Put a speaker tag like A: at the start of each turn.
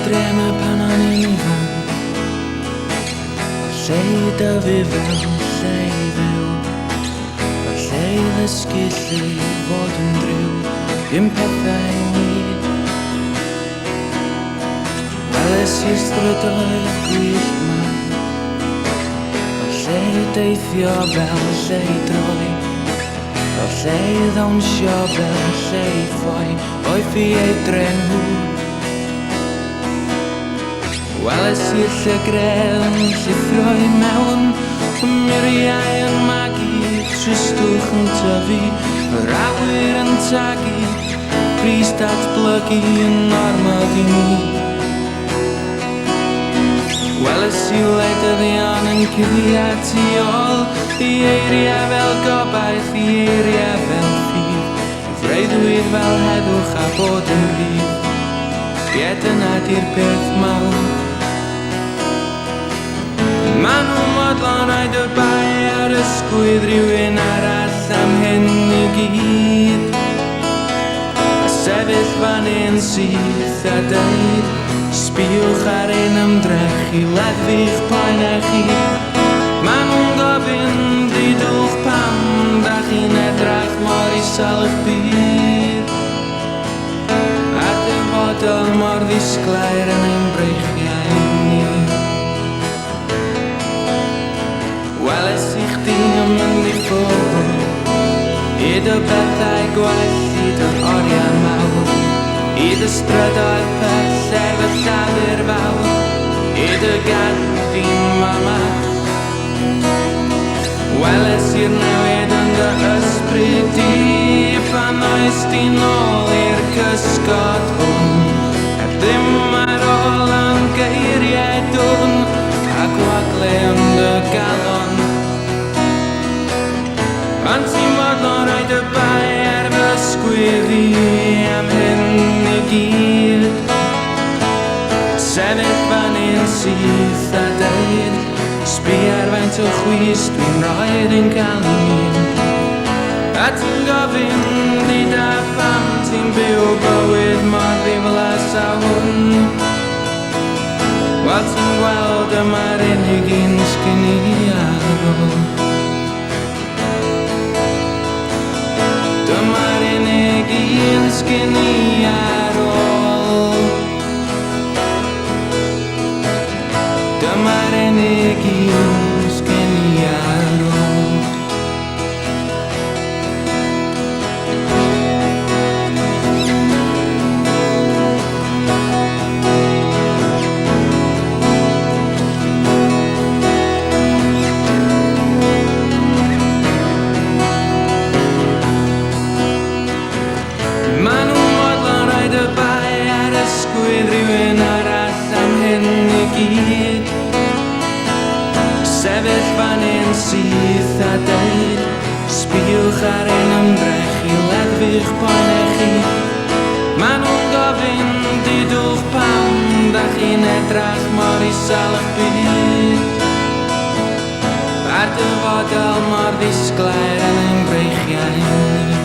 A: drömmer pan han in i vagn. Og sagde der vi vil, sagde vil. Og sagde der skille, hvor den drev. Im pætter i mit. Alle sistre døg gwyll mig. Og sagde der fjørvel, sagde drøg. Og sagde der hun sjøvel, sagde føj. Og fi dren hud. Wel sydd y grefn lle ffroi mewn Miriau yn magu Tristwch yn tyfu Yr awyr yn tagu Pris datblygu yn ormod i ni Wel y siwledyddion yn cuddio tu ôl I eiriau fel gobaith I eiriau fel ffydd Freuddwyr fel heddwch a bod yn rhydd Ie dyna di'r peth mawr Maen nhw'n modlon o'i dy bai ar ysgwydd rhywun arall am hyn I gyd A sefyll fan un syth a dweud Sbiwch ar ein ymdrech I leddu'ch poenau chi Maen nhw'n gofyn didwch pam Da chi'n edrach mor isel eich byd A dyfodol mor ddisglair yn ein breichiau ni Weles I chdi yn mynd I ffwrdd I dy bethau gwell I dy oriau mawr I dy strydoedd pell er fy llafur fawr I dy gadw di'n mama Weles i'r newid yn dy ysbryd di Pan oes di nôl i'r cysgod hwn A ddim ar ôl am geiriau dwn A gwagle yn dy galon Pan ti'n modlon rhaid y bai ar fy ysgwydd I am hyn I gyd Sefyll fan un syth a dweud Sbi ar faint o chwys dwi'n roed yn cael I mi A ti'n gofyn I da pam ti'n byw bywyd mor ddiflas a hwn Wel ti'n gweld yma'r unig un sgyn I ar ôl Dyma'r unig un sgyn I ar ôl Dyma'r unig un sgyn I ar ôl Ysgwydd rhywun arall am hyn I gyd Sefyll fan un syth a dweud Sbiwch ar ein ymdrech I leddu'ch poenau chi Maen nhw'n gofyn didwch pam Da chi'n edrach mor isel eich byd A'r dyfodol mor ddisglair yn ein breichiau